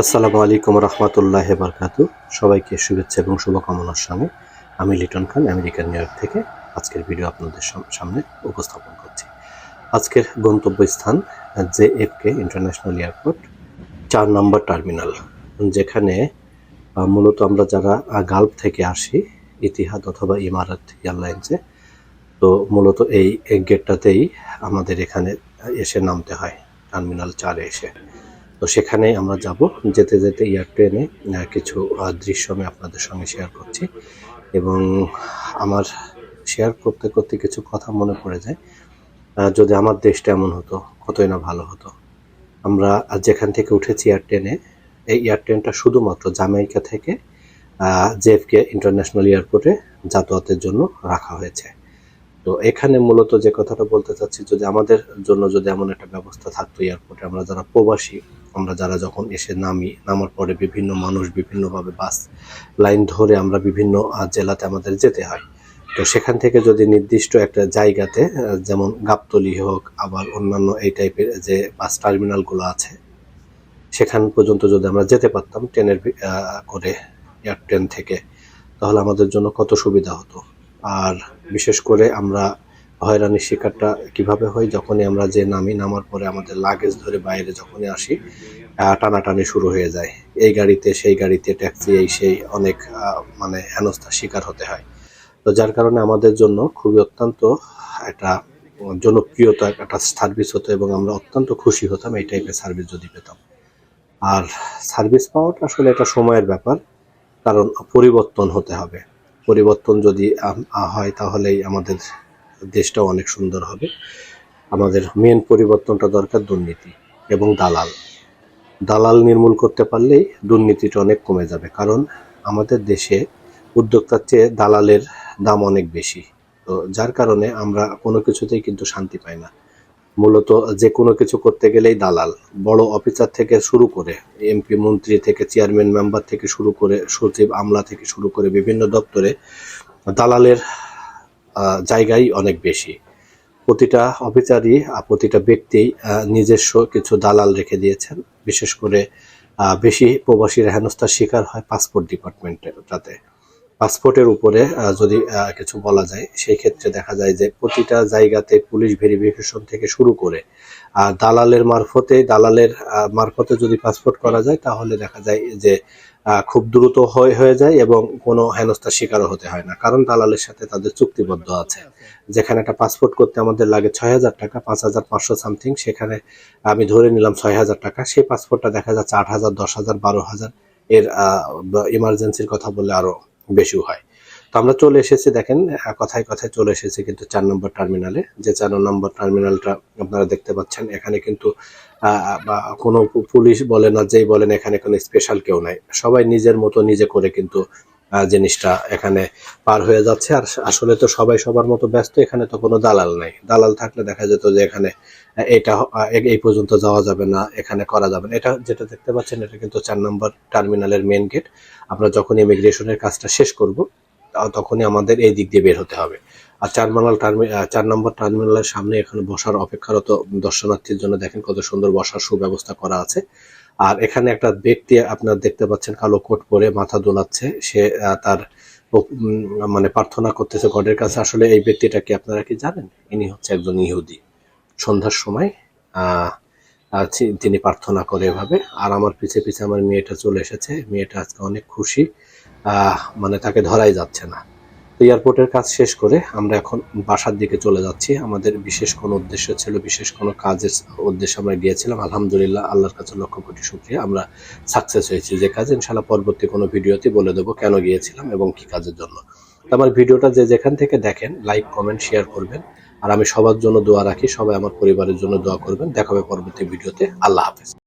আসসালামু আলাইকুম রহমতুল্লাহ বারকাতু। সবাইকে শুভেচ্ছা এবং শুভকামনার সঙ্গে আমি লিটন খান আমেরিকান নিউ ইয়র্ক থেকে আজকের ভিডিও আপনাদের সামনে উপস্থাপন করছি। আজকের গন্তব্যস্থান JFK ইন্টারন্যাশনাল এয়ারপোর্ট 4 নম্বর টার্মিনাল, যেখানে মূলত আমরা যারা গালফ থেকে আসি ইতিহাদ অথবা ইমারাত এয়ারলাইন্সে, তো মূলত এই গেটটাতেই আমাদের এখানে এসে নামতে হয়, টার্মিনাল 4-এ এসে। তো সেখানে আমরা যাব। যেতে যেতে এয়ারপ্লেনে কিছু দৃশ্য আমি আপনাদের সঙ্গে শেয়ার করছি এবং আমার শেয়ার করতে করতে কিছু কথা মনে পড়ে যায়। যদি আমার দেশটা এমন হতো কতই না ভালো হতো। আমরা যেখান থেকে উঠেছি এয়ারপ্লেনে, এই এয়ারপ্লেনটা শুধুমাত্র জামাইকা থেকে JFK ইন্টারন্যাশনাল এয়ারপোর্টে যাতায়াতের জন্য রাখা হয়েছে। তো এখানে মূলত যে কথাটা বলতে চাচ্ছি, যদি আমাদের জন্য যদি এমন একটা ব্যবস্থা থাকতো এয়ারপোর্টে, আমরা যারা প্রবাসী, আমরা যারা যখন এসে নামার পরে বিভিন্ন মানুষ বিভিন্নভাবে বাস লাইন ধরে আমরা বিভিন্ন জেলাতে আমাদের যেতে হয়, তো সেখান থেকে যদি নির্দিষ্ট একটা জায়গাতে যেমন গাবতলী হোক, আবার অন্যান্য এই টাইপের যে বাস টার্মিনালগুলো আছে, সেখান পর্যন্ত যদি আমরা যেতে পারতাম ট্রেনের করে এয়ারট্রেন থেকে, তাহলে আমাদের জন্য কত সুবিধা হতো। আর বিশেষ করে আমরা হয়রানির শিকারটা কিভাবে হয়, যখনই আমরা যে নামার পরে আমাদের লাগেজ ধরে বাইরে যখনই আসি, টানাটানি শুরু হয়ে যায়। এই গাড়িতে সেই গাড়িতে, ট্যাক্সি এই সেই, অনেক মানে হেনস্থার শিকার হতে হয়। তো যার কারণে আমাদের জন্য খুবই অত্যন্ত একটা জনপ্রিয়তা একটা সার্ভিস হতো এবং আমরা অত্যন্ত খুশি হতাম এই টাইপের সার্ভিস যদি পেতাম। আর সার্ভিস পাওয়াটা আসলে এটা সময়ের ব্যাপার, কারণ পরিবর্তন হতে হবে। পরিবর্তন যদি হয় তাহলেই আমাদের দেশটাও অনেক সুন্দর হবে। আমাদের মেন পরিবর্তনটা দরকার দুর্নীতি এবং দালাল নির্মূল করতে পারলেই দুর্নীতিটা অনেক কমে যাবে। কারণ আমাদের দেশে উদ্যোক্তার চেয়ে দালালের দাম অনেক বেশি। তো যার কারণে আমরা কোনো কিছুতেই কিন্তু শান্তি পাই না। মূলত যে কোনো কিছু করতে গেলেই দালাল, বড় অফিসার থেকে শুরু করে এমপি মন্ত্রী থেকে চেয়ারম্যান মেম্বার থেকে শুরু করে সচিব আমলা থেকে শুরু করে বিভিন্ন দপ্তরে দালালের জায়গাই অনেক বেশি। প্রতিটা অফিসারই প্রতিটা ব্যক্তি নিজস্ব কিছু দালাল রেখে দিয়েছেন। বিশেষ করে বেশি প্রবাসীরা হেনস্থার শিকার হয় পাসপোর্ট ডিপার্টমেন্টটাতে। পাসপোর্টের উপরে যদি কিছু বলা যায়, সেই ক্ষেত্রে দেখা যায় যে প্রতিটা জায়গাতে পুলিশ ভেরিফিকেশন থেকে শুরু করে দালালের মারফতে যদি পাসপোর্ট করা যায়, তাহলে দেখা যায় যে খুব দ্রুত হয়ে যায় এবং কোনো হেনস্থার শিকারও হতে হয় না। কারণ দালালের সাথে তাদের চুক্তিবদ্ধ আছে। যেখানে একটা পাসপোর্ট করতে আমাদের লাগে 6,000 টাকা, 5,500 সামথিং, সেখানে আমি ধরে নিলাম 6,000 টাকা, সেই পাসপোর্টটা দেখা যাচ্ছে 8,000, 10,000, 12,000, এর ইমার্জেন্সির কথা বললে আরো বেশি হয়। তো আমরা চলে এসেছি, দেখেন কথায় কথায় চলে এসেছি কিন্তু 4 নম্বর টার্মিনালে। যে 4 নম্বর টার্মিনালটা আপনারা দেখতে পাচ্ছেন, এখানে কিন্তু কোনো পুলিশ বলে না, যেই বলেন, এখানে কোনো স্পেশাল কেউ নাই। সবাই নিজের মতো নিজে করে কিন্তু জিনিসটা এখানে পার হয়ে যাচ্ছে। আর আসলে তো সবাই সবার মতো ব্যস্ত, এখানে তো কোনো দালাল নাই। দালাল থাকলে দেখা যেত যে এখানে এটা এই পর্যন্ত যাওয়া যাবে না, এখানে করা যাবে না। এটা যেটা দেখতে পাচ্ছেন, এটা কিন্তু 4 নম্বর টার্মিনালের মেন গেট। আমরা যখন ইমিগ্রেশনের কাজটা শেষ করব, তখনই আমাদের এই দিক দিয়ে বের হতে হবে। আর 4 নম্বর টার্মিনালের সামনে এখানে বসার অপেক্ষারত দর্শনার্থীর জন্য দেখেন কত সুন্দর বসার সুব্যবস্থা করা আছে। আর এখানে একটা ব্যক্তি আপনারা দেখতে পাচ্ছেন, কালো কোট পরে মাথা দোলাচ্ছে। সে তার মানে প্রার্থনা করতেছে গডের কাছে। আসলে এই ব্যক্তিটা কি আপনারা কি জানেন? ইনি হচ্ছে একজন ইহুদি। সন্ধ্যার সময় তিনি প্রার্থনা করে এভাবে। আর আমার পিছে পিছে আমার মেয়েটা চলে এসেছে। মেয়েটা আজকে অনেক খুশি, মানে তাকে ধরাই যাচ্ছে না। তো এয়ারপোর্টের কাজ শেষ করে আমরা এখন বাসার দিকে চলে যাচ্ছি। আমাদের বিশেষ কোনো উদ্দেশ্য ছিল, বিশেষ কোনো কাজের উদ্দেশ্যে আমরা গিয়েছিলাম। আলহামদুলিল্লাহ, আল্লাহর কাছে লক্ষ কোটি শুকরিয়া, আমরা সাকসেস হয়েছি। যে কাজ ইনশাআল্লাহ পরবর্তী কোনো ভিডিওতে বলে দেবো কেন গিয়েছিলাম এবং কি কাজের জন্য। আমার ভিডিওটা যে যেখান থেকে দেখেন, লাইক কমেন্ট শেয়ার করবেন। আর আমি সবার জন্য দোয়া রাখি, সবাই আমার পরিবারের জন্য দোয়া করবেন। দেখা হবে পরবর্তী ভিডিওতে। আল্লাহ হাফেজ।